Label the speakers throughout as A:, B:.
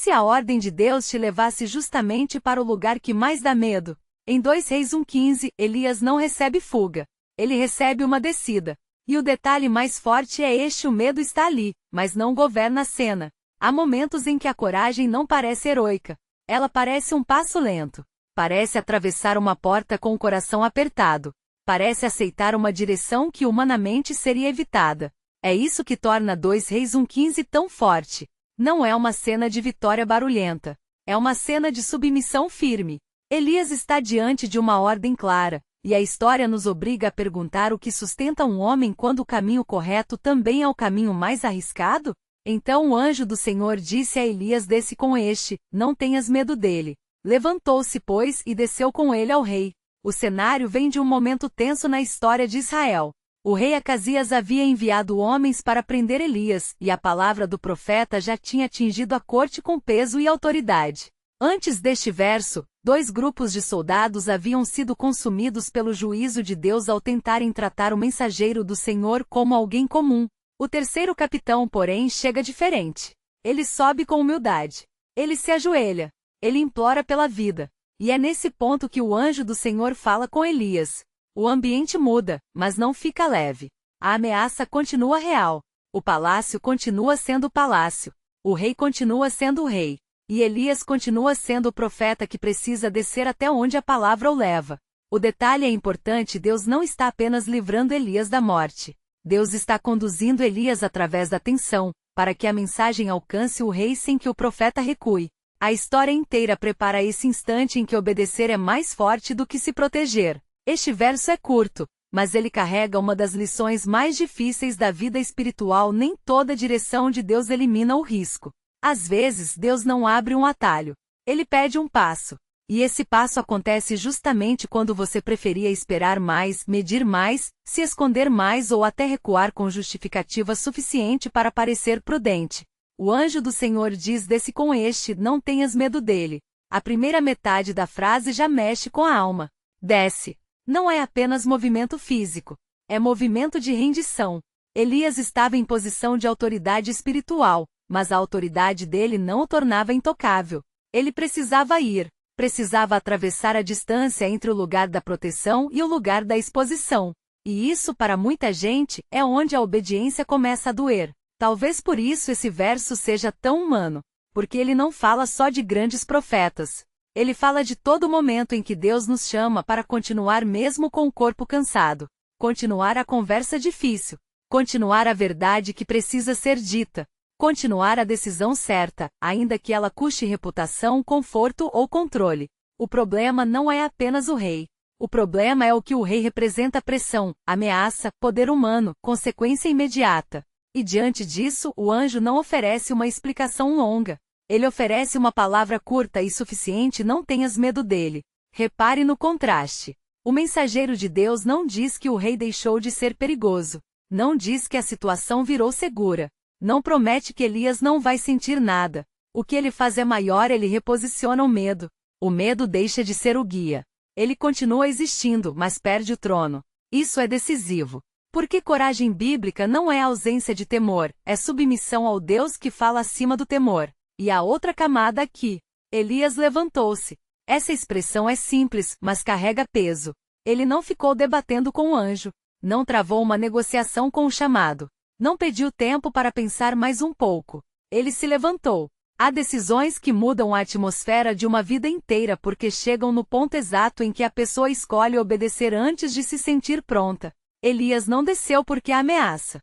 A: se a ordem de Deus te levasse justamente para o lugar que mais dá medo? Em 2 Reis 1:15, Elias não recebe fuga. Ele recebe uma descida. E o detalhe mais forte é este: o medo está ali, mas não governa a cena. Há momentos em que a coragem não parece heroica. Ela parece um passo lento. Parece atravessar uma porta com o coração apertado. Parece aceitar uma direção que humanamente seria evitada. É isso que torna 2 Reis 1:15 tão forte. Não é uma cena de vitória barulhenta. É uma cena de submissão firme. Elias está diante de uma ordem clara, e a história nos obriga a perguntar o que sustenta um homem quando o caminho correto também é o caminho mais arriscado? Então o anjo do Senhor disse a Elias: desce com este, não tenhas medo dele. Levantou-se, pois, e desceu com ele ao rei. O cenário vem de um momento tenso na história de Israel. O rei Acasias havia enviado homens para prender Elias, e a palavra do profeta já tinha atingido a corte com peso e autoridade. Antes deste verso, 2 grupos de soldados haviam sido consumidos pelo juízo de Deus ao tentarem tratar o mensageiro do Senhor como alguém comum. O terceiro capitão, porém, chega diferente. Ele sobe com humildade. Ele se ajoelha. Ele implora pela vida. E é nesse ponto que o anjo do Senhor fala com Elias. O ambiente muda, mas não fica leve. A ameaça continua real. O palácio continua sendo palácio. O rei continua sendo o rei. E Elias continua sendo o profeta que precisa descer até onde a palavra o leva. O detalhe é importante: Deus não está apenas livrando Elias da morte. Deus está conduzindo Elias através da tensão, para que a mensagem alcance o rei sem que o profeta recue. A história inteira prepara esse instante em que obedecer é mais forte do que se proteger. Este verso é curto, mas ele carrega uma das lições mais difíceis da vida espiritual: nem toda direção de Deus elimina o risco. Às vezes Deus não abre um atalho. Ele pede um passo. E esse passo acontece justamente quando você preferia esperar mais, medir mais, se esconder mais ou até recuar com justificativa suficiente para parecer prudente. O anjo do Senhor diz: desce com este, não tenhas medo dele. A primeira metade da frase já mexe com a alma. Desce. Não é apenas movimento físico. É movimento de rendição. Elias estava em posição de autoridade espiritual, mas a autoridade dele não o tornava intocável. Ele precisava ir. Precisava atravessar a distância entre o lugar da proteção e o lugar da exposição. E isso, para muita gente, é onde a obediência começa a doer. Talvez por isso esse verso seja tão humano. Porque ele não fala só de grandes profetas. Ele fala de todo momento em que Deus nos chama para continuar mesmo com o corpo cansado. Continuar a conversa difícil. Continuar a verdade que precisa ser dita. Continuar a decisão certa, ainda que ela custe reputação, conforto ou controle. O problema não é apenas o rei. O problema é o que o rei representa: pressão, ameaça, poder humano, consequência imediata. E diante disso, o anjo não oferece uma explicação longa. Ele oferece uma palavra curta e suficiente: não tenhas medo dele. Repare no contraste. O mensageiro de Deus não diz que o rei deixou de ser perigoso. Não diz que a situação virou segura. Não promete que Elias não vai sentir nada. O que ele faz é maior: ele reposiciona o medo. O medo deixa de ser o guia. Ele continua existindo, mas perde o trono. Isso é decisivo. Porque coragem bíblica não é ausência de temor, é submissão ao Deus que fala acima do temor. E há outra camada aqui. Elias levantou-se. Essa expressão é simples, mas carrega peso. Ele não ficou debatendo com o anjo. Não travou uma negociação com o chamado. Não pediu tempo para pensar mais um pouco. Ele se levantou. Há decisões que mudam a atmosfera de uma vida inteira porque chegam no ponto exato em que a pessoa escolhe obedecer antes de se sentir pronta. Elias não desceu porque a ameaça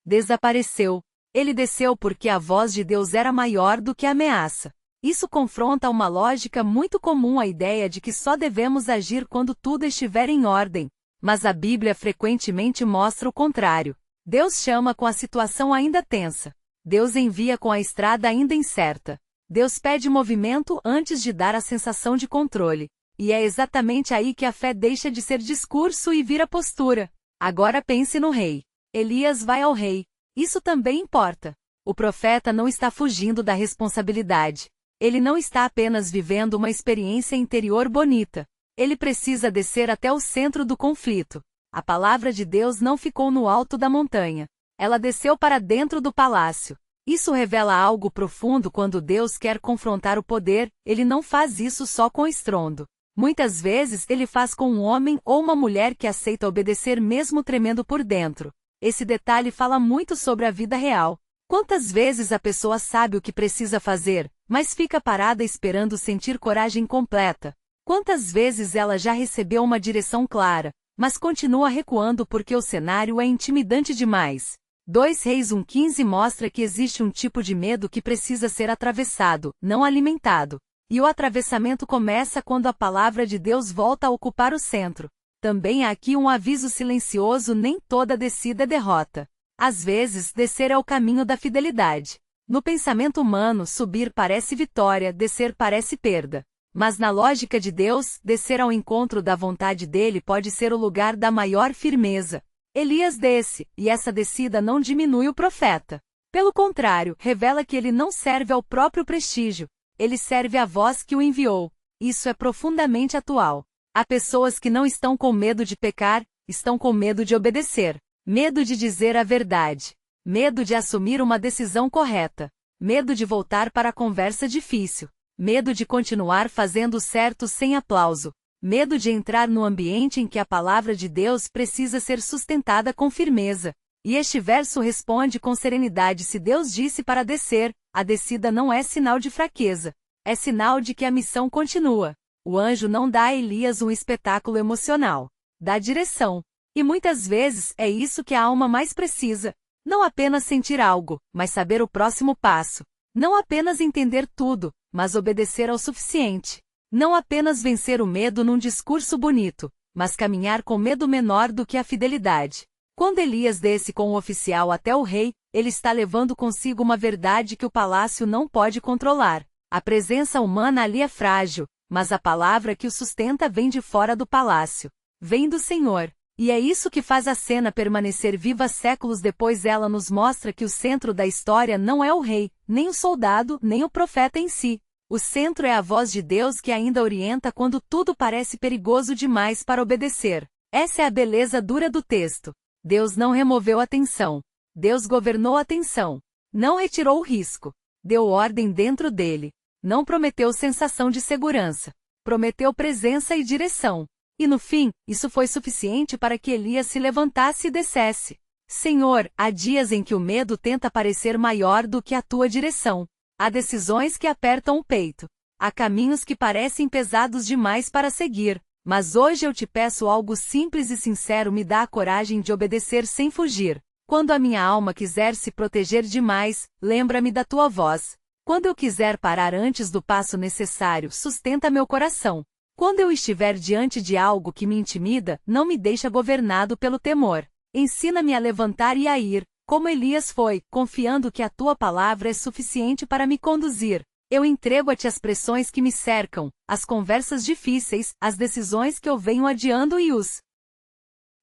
A: desapareceu. Ele desceu porque a voz de Deus era maior do que a ameaça. Isso confronta uma lógica muito comum: a ideia de que só devemos agir quando tudo estiver em ordem. Mas a Bíblia frequentemente mostra o contrário. Deus chama com a situação ainda tensa. Deus envia com a estrada ainda incerta. Deus pede movimento antes de dar a sensação de controle. E é exatamente aí que a fé deixa de ser discurso e vira postura. Agora pense no rei. Elias vai ao rei. Isso também importa. O profeta não está fugindo da responsabilidade. Ele não está apenas vivendo uma experiência interior bonita. Ele precisa descer até o centro do conflito. A palavra de Deus não ficou no alto da montanha. Ela desceu para dentro do palácio. Isso revela algo profundo quando Deus quer confrontar o poder, ele não faz isso só com estrondo. Muitas vezes ele faz com um homem ou uma mulher que aceita obedecer mesmo tremendo por dentro. Esse detalhe fala muito sobre a vida real. Quantas vezes a pessoa sabe o que precisa fazer, mas fica parada esperando sentir coragem completa? Quantas vezes ela já recebeu uma direção clara, mas continua recuando porque o cenário é intimidante demais? 2 Reis 1:15 mostra que existe um tipo de medo que precisa ser atravessado, não alimentado. E o atravessamento começa quando a palavra de Deus volta a ocupar o centro. Também há aqui um aviso silencioso: nem toda descida é derrota. Às vezes, descer é o caminho da fidelidade. No pensamento humano, subir parece vitória, descer parece perda. Mas na lógica de Deus, descer ao encontro da vontade dele pode ser o lugar da maior firmeza. Elias desce, e essa descida não diminui o profeta. Pelo contrário, revela que ele não serve ao próprio prestígio. Ele serve à voz que o enviou. Isso é profundamente atual. Há pessoas que não estão com medo de pecar, estão com medo de obedecer. Medo de dizer a verdade. Medo de assumir uma decisão correta. Medo de voltar para a conversa difícil. Medo de continuar fazendo o certo sem aplauso. Medo de entrar no ambiente em que a palavra de Deus precisa ser sustentada com firmeza. E este verso responde com serenidade: se Deus disse para descer, a descida não é sinal de fraqueza. É sinal de que a missão continua. O anjo não dá a Elias um espetáculo emocional. Dá direção. E muitas vezes é isso que a alma mais precisa. Não apenas sentir algo, mas saber o próximo passo. Não apenas entender tudo, mas obedecer ao suficiente. Não apenas vencer o medo num discurso bonito, mas caminhar com medo menor do que a fidelidade. Quando Elias desce com o oficial até o rei, ele está levando consigo uma verdade que o palácio não pode controlar. A presença humana ali é frágil, mas a palavra que o sustenta vem de fora do palácio. Vem do Senhor. E é isso que faz a cena permanecer viva séculos depois. Ela nos mostra que o centro da história não é o rei, nem o soldado, nem o profeta em si. O centro é a voz de Deus que ainda orienta quando tudo parece perigoso demais para obedecer. Essa é a beleza dura do texto. Deus não removeu a tensão. Deus governou a tensão. Não retirou o risco. Deu ordem dentro dele. Não prometeu sensação de segurança. Prometeu presença e direção. E no fim, isso foi suficiente para que Elias se levantasse e descesse. Senhor, há dias em que o medo tenta parecer maior do que a tua direção. Há decisões que apertam o peito. Há caminhos que parecem pesados demais para seguir. Mas hoje eu te peço algo simples e sincero: me dá a coragem de obedecer sem fugir. Quando a minha alma quiser se proteger demais, lembra-me da tua voz. Quando eu quiser parar antes do passo necessário, sustenta meu coração. Quando eu estiver diante de algo que me intimida, não me deixa governado pelo temor. Ensina-me a levantar e a ir, como Elias foi, confiando que a tua palavra é suficiente para me conduzir. Eu entrego a ti as pressões que me cercam, as conversas difíceis, as decisões que eu venho adiando e os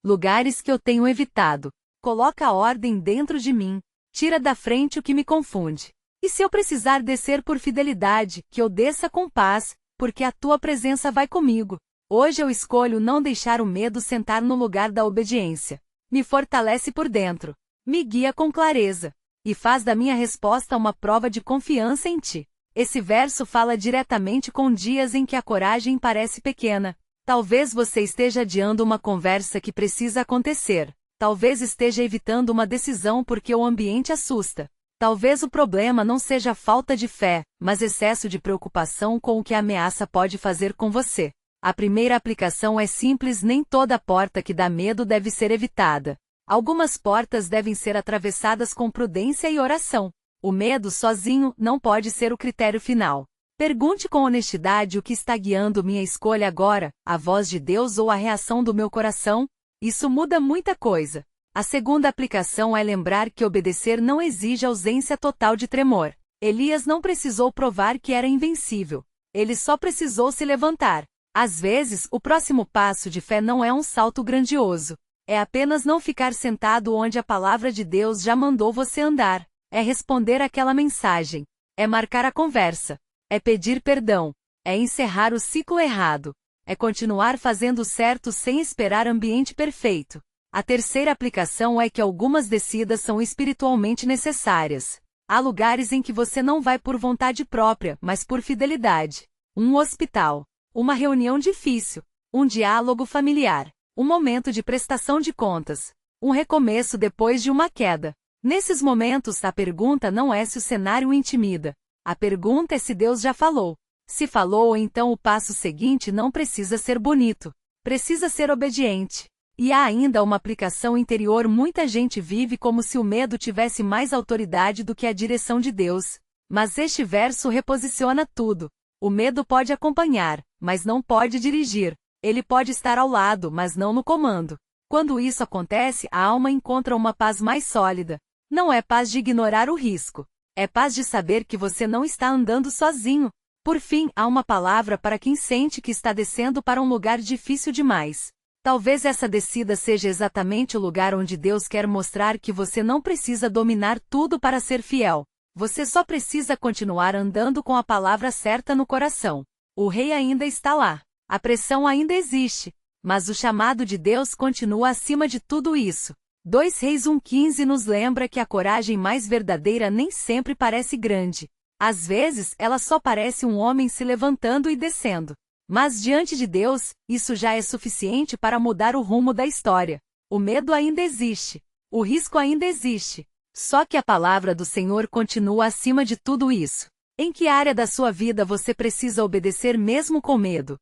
A: lugares que eu tenho evitado. Coloca a ordem dentro de mim. Tira da frente o que me confunde. E se eu precisar descer por fidelidade, que eu desça com paz, porque a tua presença vai comigo. Hoje eu escolho não deixar o medo sentar no lugar da obediência. Me fortalece por dentro. Me guia com clareza. E faz da minha resposta uma prova de confiança em ti. Esse verso fala diretamente com dias em que a coragem parece pequena. Talvez você esteja adiando uma conversa que precisa acontecer. Talvez esteja evitando uma decisão porque o ambiente assusta. Talvez o problema não seja falta de fé, mas excesso de preocupação com o que a ameaça pode fazer com você. A primeira aplicação é simples: nem toda porta que dá medo deve ser evitada. Algumas portas devem ser atravessadas com prudência e oração. O medo sozinho não pode ser o critério final. Pergunte com honestidade o que está guiando minha escolha agora, a voz de Deus ou a reação do meu coração? Isso muda muita coisa. A segunda aplicação é lembrar que obedecer não exige ausência total de tremor. Elias não precisou provar que era invencível. Ele só precisou se levantar. Às vezes, o próximo passo de fé não é um salto grandioso. É apenas não ficar sentado onde a palavra de Deus já mandou você andar. É responder aquela mensagem. É marcar a conversa. É pedir perdão. É encerrar o ciclo errado. É continuar fazendo o certo sem esperar ambiente perfeito. A terceira aplicação é que algumas descidas são espiritualmente necessárias. Há lugares em que você não vai por vontade própria, mas por fidelidade. Um hospital, uma reunião difícil, um diálogo familiar, um momento de prestação de contas, um recomeço depois de uma queda. Nesses momentos, a pergunta não é se o cenário intimida. A pergunta é se Deus já falou. Se falou, então o passo seguinte não precisa ser bonito. Precisa ser obediente. E há ainda uma aplicação interior. Muita gente vive como se o medo tivesse mais autoridade do que a direção de Deus. Mas este verso reposiciona tudo. O medo pode acompanhar, mas não pode dirigir. Ele pode estar ao lado, mas não no comando. Quando isso acontece, a alma encontra uma paz mais sólida. Não é paz de ignorar o risco. É paz de saber que você não está andando sozinho. Por fim, há uma palavra para quem sente que está descendo para um lugar difícil demais. Talvez essa descida seja exatamente o lugar onde Deus quer mostrar que você não precisa dominar tudo para ser fiel. Você só precisa continuar andando com a palavra certa no coração. O rei ainda está lá. A pressão ainda existe. Mas o chamado de Deus continua acima de tudo isso. 2 Reis 1,15 nos lembra que a coragem mais verdadeira nem sempre parece grande. Às vezes, ela só parece um homem se levantando e descendo. Mas diante de Deus, isso já é suficiente para mudar o rumo da história. O medo ainda existe. O risco ainda existe. Só que a palavra do Senhor continua acima de tudo isso. Em que área da sua vida você precisa obedecer mesmo com medo?